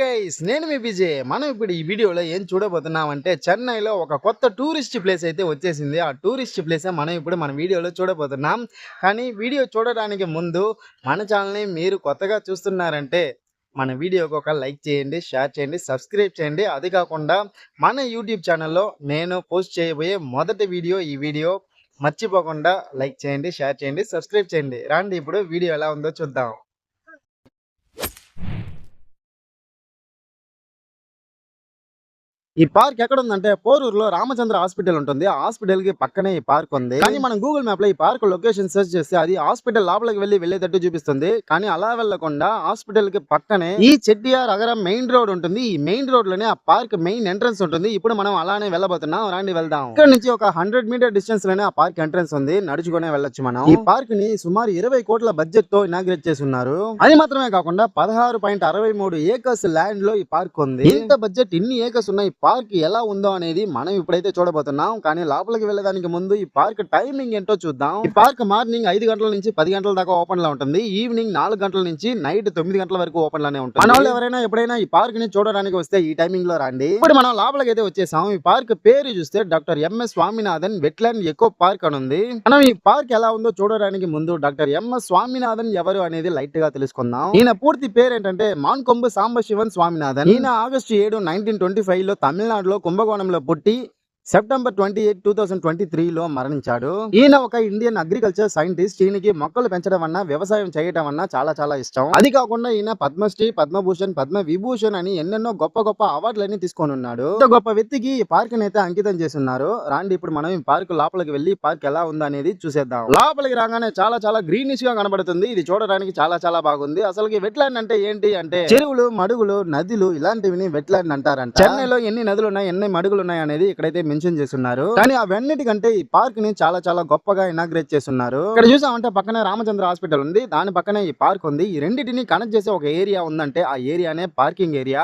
Guys నేను మీ విజయ్. మనం ఇప్పుడు ఈ వీడియోలో ఏం చూడబోతున్నామంటే చెన్నైలో ఒక కొత్త టూరిస్ట్ ప్లేస్ అయితే వచ్చేసింది. ఆ టూరిస్ట్ ప్లేస్ మనం ఇప్పుడు మన వీడియోలో చూడబోతున్నాం. కానీ వీడియో చూడడానికి ముందు మన ఛానల్ని మీరు కొత్తగా చూస్తున్నారంటే మన వీడియోకి ఒక లైక్ చేయండి, షేర్ చేయండి, సబ్స్క్రైబ్ చేయండి. అది కాకుండా మన యూట్యూబ్ ఛానల్లో నేను పోస్ట్ చేయబోయే మొదటి వీడియో ఈ వీడియో. మర్చిపోకుండా లైక్ చేయండి, షేర్ చేయండి, సబ్స్క్రైబ్ చేయండి. రండి ఇప్పుడు వీడియో ఎలా ఉందో చూద్దాం. ఈ పార్క్ ఎక్కడ ఉందంటే పోరూరులో రామచంద్ర హాస్పిటల్ ఉంటుంది. ఆ హాస్పిటల్ కి పక్కనే ఈ పార్క్ ఉంది. కానీ మనం గూగుల్ మ్యాప్ లో ఈ పార్క్ లొకేషన్ సెర్చ్ చేస్తే అది హాస్పిటల్ లోపలికి వెళ్ళేటట్టు చూపిస్తుంది. కానీ అలా వెళ్లకుండా హాస్పిటల్ కి పక్కనే ఈ చెట్టియార్ అగరం మెయిన్ రోడ్ ఉంటుంది. ఈ మెయిన్ రోడ్ లోనే ఆ పార్క్ మెయిన్ ఎంట్రన్స్ ఉంటుంది. ఇప్పుడు మనం అలానే వెళ్ళబోతున్నాం. రండి వెళ్దాం. ఇక్కడ నుంచి ఒక 100 మీటర్ డిస్టెన్స్ లోనే ఆ పార్క్ ఎంట్రన్స్ ఉంది. నడుచుకునే వెళ్ళొచ్చు మనం. ఈ పార్క్ ని సుమారు 20 కోట్ల బడ్జెట్ తో ఇనాగ్రేట్ చేస్తున్నారు. అది మాత్రమే కాకుండా 16.63 ఏకర్స్ ల్యాండ్ లో ఈ పార్క్ ఉంది. ఇంత బడ్జెట్ ఇన్ని ఏకర్స్ ఉన్నాయి. పార్క్ ఎలా ఉందో అనేది మనం ఇప్పుడైతే చూడబోతున్నాం. కానీ లోపలికి వెళ్ళడానికి ముందు ఈ పార్క్ టైమింగ్ ఏంటో చూద్దాం. ఈ పార్క్ మార్నింగ్ 5 గంటల నుంచి 10 గంటల దాకా ఓపెన్ లో ఉంటుంది. ఈవినింగ్ 4 గంటల నుంచి నైట్ 9 గంటల వరకు ఓపెన్ లోనే ఉంటుంది. మన వాళ్ళు ఎవరైనా ఎప్పుడైనా ఈ పార్క్ ని చూడడానికి వస్తే ఈ టైమింగ్ లో రండి. ఇప్పుడు మనం లోపలికి అయితే వచ్చేసాం. ఈ పార్క్ పేరు చూస్తే doctor MS Swaminathan wetland echo park అని ఉంది. మనం ఈ పార్క్ ఎలా ఉందో చూడడానికి ముందు డాక్టర్ ఎంఎస్ స్వామినాథన్ ఎవరు అనేది లైట్ గా తెలుసుకుందాం. ఈయన పూర్తి పేరు ఏంటంటే మాన్కొంబు సాంబశివన్ స్వామినాథన్. ఈయన ఆగస్టు 7, 1925 లో తమిళనాడులో కుంభకోణంలో పుట్టి సెప్టెంబర్ 28, 2023 మరణించాడు. ఈయన ఒక ఇండియన్ అగ్రికల్చర్ సైంటిస్ట్. ఈయనకి మొక్కలు పెంచడం అన్న వ్యవసాయం చేయడం అన్న చాలా ఇష్టం. అది కాకుండా ఈయన పద్మశ్రీ, పద్మభూషణ్, పద్మ విభూషణ్ అని ఎన్నెన్నో గొప్ప అవార్డులన్నీ తీసుకొని ఉన్నాడు. గొప్ప వ్యక్తికి ఈ పార్క్ అయితే అంకితం చేస్తున్నారు. రాండి ఇప్పుడు మనం ఈ పార్క్ లోపలికి వెళ్లి పార్క్ ఎలా ఉందా అనేది చూసేద్దాం. లోపలికి రాగానే చాలా గ్రీనిష్ గా కనబడుతుంది. ఇది చూడడానికి చాలా బాగుంది. అసలు వెట్లాండ్ అంటే ఏంటి అంటే చెరువులు, మడుగులు, నదులు ఇలాంటివి వెట్లాండ్ అంటారంట. చెన్నైలో ఎన్ని నదులు ఉన్నాయి, ఎన్ని మడుగులు ఉన్నాయి అనేది ఇక్కడైతే మెన్షన్ చేస్తున్నారు. కానీ అవన్నిటికంటే ఈ పార్క్ ని చాలా గొప్పగా ఇనాగ్రేట్ చేస్తున్నారు. ఇక్కడ చూసామంటే పక్కనే రామచంద్ర హాస్పిటల్ ఉంది. దాని పక్కనే ఈ పార్క్ ఉంది. ఈ రెండింటిని కనెక్ట్ చేసే ఒక ఏరియా ఉందంటే ఆ ఏరియానే పార్కింగ్ ఏరియా.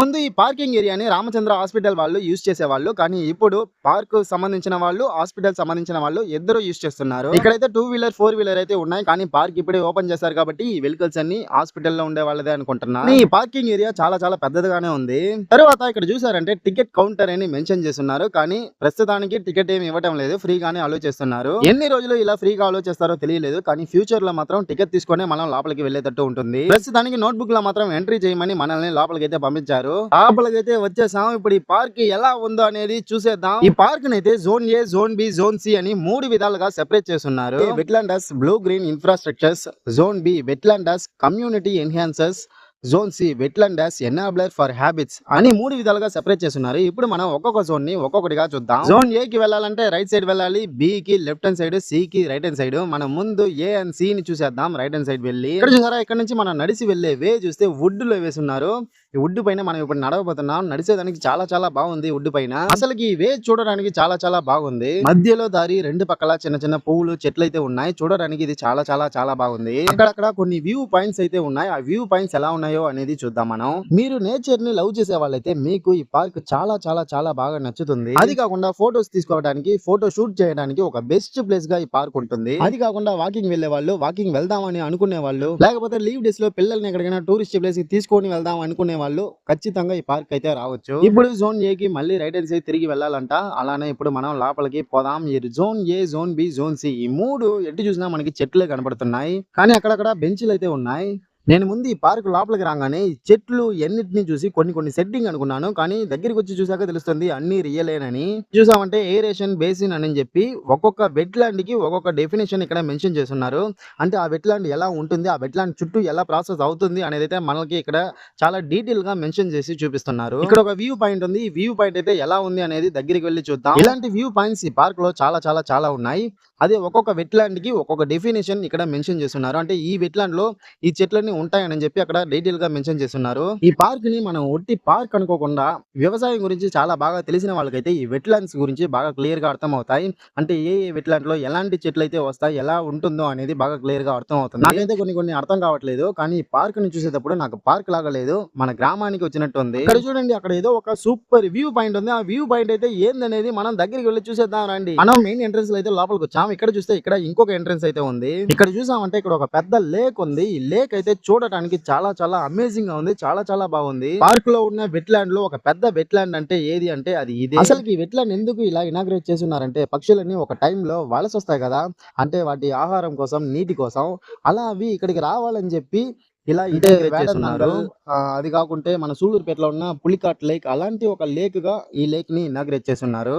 ముందు ఈ పార్కింగ్ ఏరియాని రామచంద్ర హాస్పిటల్ వాళ్ళు యూజ్ చేసేవాళ్ళు. కానీ ఇప్పుడు పార్క్ సంబంధించిన వాళ్ళు, హాస్పిటల్ సంబంధించిన వాళ్ళు ఇద్దరు యూజ్ చేస్తున్నారు. ఇక్కడైతే 2 వీలర్ 4 వీలర్ అయితే ఉన్నాయి. కానీ పార్క్ ఇప్పుడే ఓపెన్ చేశారు కాబట్టి ఈ వెహికల్స్ అన్ని హాస్పిటల్ లో ఉండే వాళ్ళదే అనుకుంటున్నా. ఈ పార్కింగ్ ఏరియా చాలా పెద్దదిగానే ఉంది. తర్వాత ఇక్కడ చూసారంటే టికెట్ కౌంటర్ అని మెన్షన్ చేస్తున్నారు. కానీ ప్రస్తుతానికి టికెట్ ఏమి ఇవ్వడం లేదు, ఫ్రీగానే అలో చేస్తున్నారు. ఎన్ని రోజులు ఇలా ఫ్రీగా అలో చేస్తారో తెలియలేదు. కానీ ఫ్యూచర్ లో మాత్రం టికెట్ తీసుకొని మనం లోపలికి వెళ్లేటట్టు ఉంటుంది. ప్రస్తుతానికి నోట్బుక్ లో మాత్రం ఎంట్రీ చేయమని మనల్ని లోపలికి అయితే పంపించారు. లోపలికి అయితే వచ్చేసాం. ఇప్పుడు ఈ పార్క్ ఎలా ఉందో అనేది చూసేద్దాం. ఈ పార్క్ అయితే zone A, zone B, zone C అని 3 విధాలుగా సెపరేట్ చేస్తున్నారు. Wetlanders blue green infrastructures, zone B wetlanders community enhancers, zone C wetland dash enabler for habits అని 3 విధాలుగా సెపరేట్ చేస్తున్నారు. ఇప్పుడు మనం ఒక్కొక్క జోన్ ని ఒక్కొక్కటిగా చూద్దాం. జోన్ ఏ కి వెళ్ళాలంటే రైట్ సైడ్ వెళ్ళాలి, బి కి లెఫ్ట్ హ్యాండ్ సైడ్, సి కి రైట్ హ్యాండ్ సైడ్. మనం ముందు ఏ అండ్ సి ని చూసేద్దాం. రైట్ హ్యాండ్ సైడ్ వెళ్ళి ఇక్కడ చూసారా, ఇక్కడ నుంచి మనం నడిచి వెళ్లే వే చూస్తే వుడ్ లో వేసున్నారు. ఈ వుడ్ పైన మనం ఇప్పుడు నడవబోతున్నాం. నడిచేదానికి చాలా బాగుంది. వుడ్ పైన అసలు ఈ వే చూడడానికి చాలా బాగుంది. మధ్యలో దారి రెండు పక్కల చిన్న పువ్వులు, చెట్లు అయితే ఉన్నాయి. చూడడానికి ఇది చాలా బాగుంది. అక్కడక్కడ కొన్ని వ్యూ పాయింట్స్ అయితే ఉన్నాయి. ఆ వ్యూ పాయింట్స్ ఎలా ఉన్నాయో అనేది చూద్దాం మనం. మీరు నేచర్ ని లవ్ చేసే వాళ్ళైతే మీకు ఈ పార్క్ చాలా బాగా నచ్చుతుంది. అది కాకుండా ఫోటోస్ తీసుకోవడానికి, ఫోటో షూట్ చేయడానికి ఒక బెస్ట్ ప్లేస్ గా ఈ పార్క్ ఉంటుంది. అది కాకుండా వాకింగ్ వెళ్లే వాళ్ళు, వాకింగ్ వెళ్దామని అనుకునే వాళ్ళు, లేకపోతే లీవ్ డేస్ లో పిల్లల్ని ఎక్కడికైనా టూరిస్ట్ ప్లేస్ కి తీసుకొని వెళ్దాం అనుకునే వాళ్ళు ఖచ్చితంగా ఈ పార్క్ అయితే రావచ్చు. ఇప్పుడు జోన్ ఏ కి మళ్ళీ రైట్ హ్యాండ్ సైడ్ తిరిగి వెళ్ళాలంట. అలానే ఇప్పుడు మనం లోపలికి పోదాం. ఈ zone A, zone B, zone C ఈ 3 ఎటు చూసినా మనకి చెట్లే కనబడుతున్నాయి. కానీ అక్కడక్కడ బెంచ్లు అయితే ఉన్నాయి. నేను ముందు ఈ పార్క్ లోపలికి రాగానే ఈ చెట్లు ఎన్నిటిని చూసి కొన్ని సెట్టింగ్ అనుకున్నాను. కానీ దగ్గరికి వచ్చి చూసాక తెలుస్తుంది అన్ని రియలేనని. చూసామంటే ఏరేషన్ బేసిన్ అని చెప్పి ఒక్కొక్క వెట్లాండ్ కి ఒక్కొక్క డెఫినేషన్ ఇక్కడ మెన్షన్ చేస్తున్నారు. అంటే ఆ వెట్లాండ్ ఎలా ఉంటుంది, ఆ వెట్లాండ్ చుట్టూ ఎలా ప్రాసెస్ అవుతుంది అనేది అయితే మనకి ఇక్కడ చాలా డీటెయిల్ గా మెన్షన్ చేసి చూపిస్తున్నారు. ఇక్కడ ఒక వ్యూ పాయింట్ ఉంది. ఈ వ్యూ పాయింట్ అయితే ఎలా ఉంది అనేది దగ్గరికి వెళ్ళి చూద్దాం. ఇలాంటి వ్యూ పాయింట్స్ ఈ పార్క్ లో చాలా ఉన్నాయి. అదే ఒక్కొక్క వెట్లాండ్ కి ఒక్కొక్క డెఫినేషన్ ఇక్కడ మెన్షన్ చేస్తున్నారు. అంటే ఈ వెట్లాండ్ లో ఈ చెట్లన్నీ ఉంటాయని చెప్పి అక్కడ డీటెయిల్ గా మెన్షన్ చేస్తున్నారు. ఈ పార్క్ ని మనం ఒట్టి పార్క్ అనుకోకుండా వ్యవసాయం గురించి చాలా బాగా తెలిసిన వాళ్ళకైతే ఈ వెట్లాండ్స్ గురించి బాగా క్లియర్ గా అర్థం అవుతాయి. అంటే ఏ వెట్లాండ్ లో ఎలాంటి చెట్లు అయితే వస్తాయి, ఎలా ఉంటుందో అనేది బాగా క్లియర్ గా అర్థం అవుతుంది. నాకైతే కొన్ని అర్థం కావట్లేదు. కానీ ఈ పార్క్ ని చూసేటప్పుడు నాకు పార్క్ లాగా లేదు, మన గ్రామానికి వచ్చినట్టు ఉంది. ఇక్కడ చూడండి, అక్కడ ఏదో ఒక సూపర్ వ్యూ పాయింట్ ఉంది. ఆ వ్యూ పాయింట్ అయితే ఏందనేది మనం దగ్గరికి వెళ్ళి చూసేద్దాం రండి. మనం మెయిన్ ఎంట్రన్స్ లో అయితే లోపలికి వచ్చాం. ఇక్కడ చూస్తే ఇక్కడ ఇంకొక ఎంట్రన్స్ అయితే ఉంది. ఇక్కడ చూసామంటే ఇక్కడ ఒక పెద్ద లేక్ ఉంది. ఈ లేక్ అయితే చూడటానికి చాలా చాలా అమేజింగ్ గా ఉంది. చాలా చాలా బాగుంది. పార్క్ లో ఉన్న వెట్ ల్యాండ్ లో ఒక పెద్ద వెట్ ల్యాండ్ అంటే ఏది అంటే అది ఇదే. అసలు ఈ వెట్ ల్యాండ్ ఎందుకు ఇలా ఇనాగ్రేట్ చేస్తున్నారంటే పక్షులన్నీ ఒక టైంలో వలస వస్తాయి కదా, అంటే వాటి ఆహారం కోసం నీటి కోసం, అలా అవి ఇక్కడికి రావాలని చెప్పి ఇలా ఇనాగ్రేట్ చేస్తున్నారు. అది కాకుంటే మన సూళ్ళూరుపేటలో ఉన్న పులికాట్ లేక్ అలాంటి ఒక లేక్ గా ఈ లేక్ ని ఇనాగ్రేట్ చేస్తున్నారు.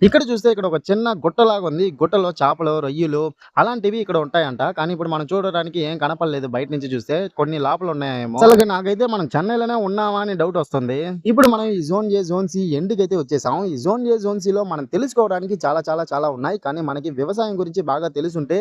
ఇక్కడ చూస్తే ఇక్కడ ఒక చిన్న గుట్టలాగా ఉంది. గుట్టలో చేపలు, రొయ్యలు అలాంటివి ఇక్కడ ఉంటాయంట. కానీ ఇప్పుడు మనం చూడడానికి ఏం కనపడలేదు బయట నుంచి చూస్తే. కొన్ని లోపల ఉన్నాయేమో. అసలు నాకైతే మనం చెన్నైలోనే ఉన్నామా అని డౌట్ వస్తుంది. ఇప్పుడు మనం ఈ జోన్ ఏ, జోన్ సి ఎండ్‌కి అయితే వచ్చేసాం. ఈ జోన్ ఏ, జోన్ సిలో మనం తెలుసుకోవడానికి చాలా చాలా చాలా ఉన్నాయి. కానీ మనకి వ్యవసాయం గురించి బాగా తెలుసుంటే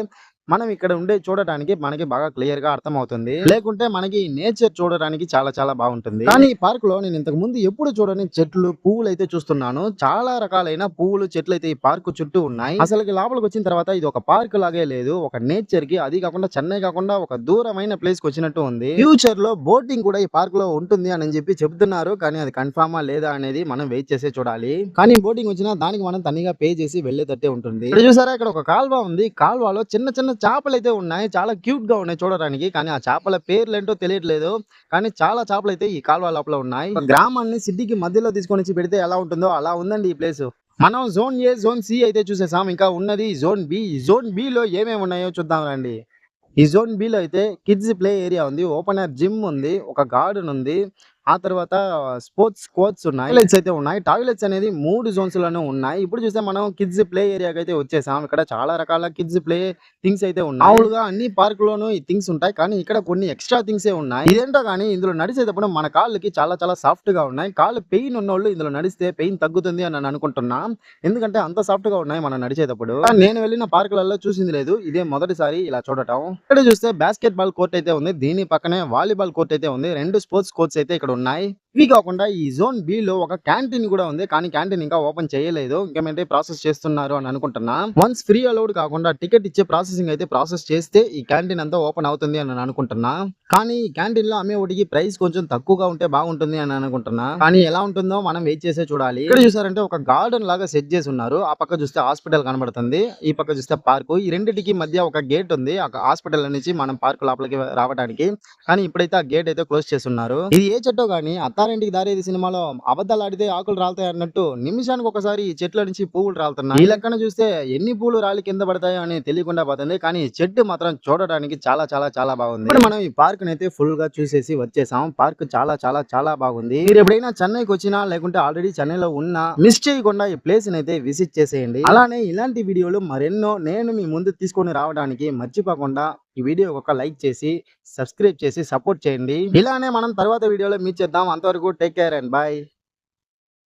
మనం ఇక్కడ ఉండే చూడటానికి మనకి బాగా క్లియర్ గా అర్థమవుతుంది. లేకుంటే మనకి నేచర్ చూడడానికి చాలా చాలా బాగుంటుంది. కానీ ఈ పార్క్ లో నేను ఇంతకు ముందు ఎప్పుడు చూడని చెట్లు, పువ్వులు అయితే చూస్తున్నాను. చాలా రకాలైన పువ్వులు, చెట్లు అయితే ఈ పార్క్ చుట్టూ ఉన్నాయి. అసలుకి లోపలికి వచ్చిన తర్వాత ఇది ఒక పార్క్ లాగే లేదు, ఒక నేచర్ కి, అది కాకుండా చెన్నై కాకుండా ఒక దూరమైన ప్లేస్ కి వచ్చినట్టు ఉంది. ఫ్యూచర్ లో బోటింగ్ కూడా ఈ పార్క్ లో ఉంటుంది అని చెప్పి చెప్తున్నారు. కానీ అది కన్ఫామా లేదా అనేది మనం వెయిట్ చేసే చూడాలి. కానీ బోటింగ్ వచ్చినా దానికి మనం తనిగా పే చేసి వెళ్లేటట్టే ఉంటుంది. ఇక్కడ చూసారా, ఇక్కడ ఒక కాల్వ ఉంది. కాల్వలో చిన్న చిన్న చేపలు అయితే ఉన్నాయి. చాలా క్యూట్ గా ఉన్నాయి చూడడానికి. కానీ ఆ చేపల పేర్లు ఏంటో తెలియట్లేదు. కానీ చాలా చేపలు అయితే ఈ కాల్వ లోపల ఉన్నాయి. గ్రామాన్ని సిటీకి మధ్యలో తీసుకొని వచ్చి పెడితే ఎలా ఉంటుందో అలా ఉందండి ఈ ప్లేస్. మనం జోన్ ఏ, జోన్ సి అయితే చూసేసాం. ఇంకా ఉన్నది జోన్ బి. జోన్ బి లో ఏమేమి ఉన్నాయో చూద్దాం రండి. ఈ జోన్ బి లో అయితే కిడ్స్ ప్లే ఏరియా ఉంది, ఓపెన్ ఎయిర్ జిమ్ ఉంది, ఒక గార్డెన్ ఉంది, ఆ తర్వాత స్పోర్ట్స్ కోర్ట్స్ ఉన్నాయి, టాయిలెట్స్ అయితే ఉన్నాయి. టాయిలెట్స్ అనేది 3 జోన్స్ లోనే ఉన్నాయి. ఇప్పుడు చూస్తే మనం కిడ్స్ ప్లే ఏరియాకి అయితే వచ్చేసాం. ఇక్కడ చాలా రకాల కిడ్స్ ప్లే థింగ్స్ అయితే ఉన్నాయి. మామూలుగా అన్ని పార్క్ లోనూ ఈ థింగ్స్ ఉంటాయి, కానీ ఇక్కడ కొన్ని ఎక్స్ట్రా థింగ్స్ ఏ ఉన్నాయి. ఇదేంటో కానీ ఇందులో నడిచేటప్పుడు మన కాళ్ళకి చాలా చాలా సాఫ్ట్ గా ఉన్నాయి. కాళ్ళు పెయిన్ ఉన్నోళ్ళు ఇందులో నడిస్తే పెయిన్ తగ్గుతుంది అని నేను అనుకుంటున్నా. ఎందుకంటే అంత సాఫ్ట్ గా ఉన్నాయి మనం నడిచేటప్పుడు. నేను వెళ్ళిన పార్కులలో చూసింది లేదు, ఇదే మొదటిసారి ఇలా చూడటం. ఇక్కడ చూస్తే బాస్కెట్ బాల్ కోర్ట్ అయితే ఉంది, దీని పక్కనే వాలీబాల్ కోర్ట్ అయితే ఉంది. 2 స్పోర్ట్స్ కోర్ట్స్ అయితే ఇక్కడ ఉన్నాయి. ఇవి కాకుండా ఈ జోన్ బి లో ఒక క్యాంటీన్ కూడా ఉంది, కానీ క్యాంటీన్ ఇంకా ఓపెన్ చేయలేదు. ఇంకేమంటే ప్రాసెస్ చేస్తున్నారు అని అనుకుంటున్నా. వన్స్ ఫ్రీ అలౌడ్ కాకుండా టికెట్ ఇచ్చే ప్రాసెసింగ్ అయితే ప్రాసెస్ చేస్తే ఈ క్యాంటీన్ అంతా ఓపెన్ అవుతుంది అని నేను అనుకుంటున్నా. కానీ ఈ క్యాంటీన్ లో అమ్మే వాటికి ప్రైస్ కొంచెం తక్కువగా ఉంటే బాగుంటుంది అని అనుకుంటున్నా. కానీ ఎలా ఉంటుందో మనం వెయిట్ చేసే చూడాలి. ఇక్కడ చూసారంటే ఒక గార్డెన్ లాగా సెట్ చేసి ఉన్నారు. ఆ పక్క చూస్తే హాస్పిటల్ కనబడుతుంది, ఈ పక్క చూస్తే పార్క్. ఈ రెండింటికి మధ్య ఒక గేట్ ఉంది, ఆ హాస్పిటల్ నుంచి మనం పార్క్ లోపలికి రావడానికి. కానీ ఇప్పుడైతే ఆ గేట్ అయితే క్లోజ్ చేస్తున్నారు. ఇది ఏ చెట్టో గానీ అత్తారింటికి దారేది సినిమాలో అబద్ధాలు ఆడితే ఆకులు రాలుతాయి అన్నట్టు నిమిషానికి ఒకసారి ఈ చెట్ల నుంచి పువ్వులు రాలుతున్నాయి. ఈ లెక్కన చూస్తే ఎన్ని పూలు రాలి కింద పడతాయో అని తెలియకుండా పోతుంది. కానీ ఈ చెట్టు మాత్రం చూడడానికి చాలా చాలా చాలా బాగుంది. ఇప్పుడు మనం ఈ పార్క్ అయితే ఫుల్ గా చూసేసి వచ్చేసాం. పార్క్ చాలా చాలా చాలా బాగుంది. మీరు ఎప్పుడైనా చెన్నైకి వచ్చినా లేకుంటే ఆల్రెడీ చెన్నైలో ఉన్నా మిస్ చేయకుండా ఈ ప్లేస్ అయితే విజిట్ చేసేయండి. అలానే ఇలాంటి వీడియోలు మరెన్నో నేను మీ ముందు తీసుకొని రావడానికి మర్చిపోకుండా ఈ వీడియో ఒక లైక్ చేసి సబ్స్క్రైబ్ చేసి సపోర్ట్ చేయండి. ఇలానే మనం తర్వాత వీడియోలో మీట్ చేద్దాం. అంతవరకు టేక్ కేర్ అండ్ బై.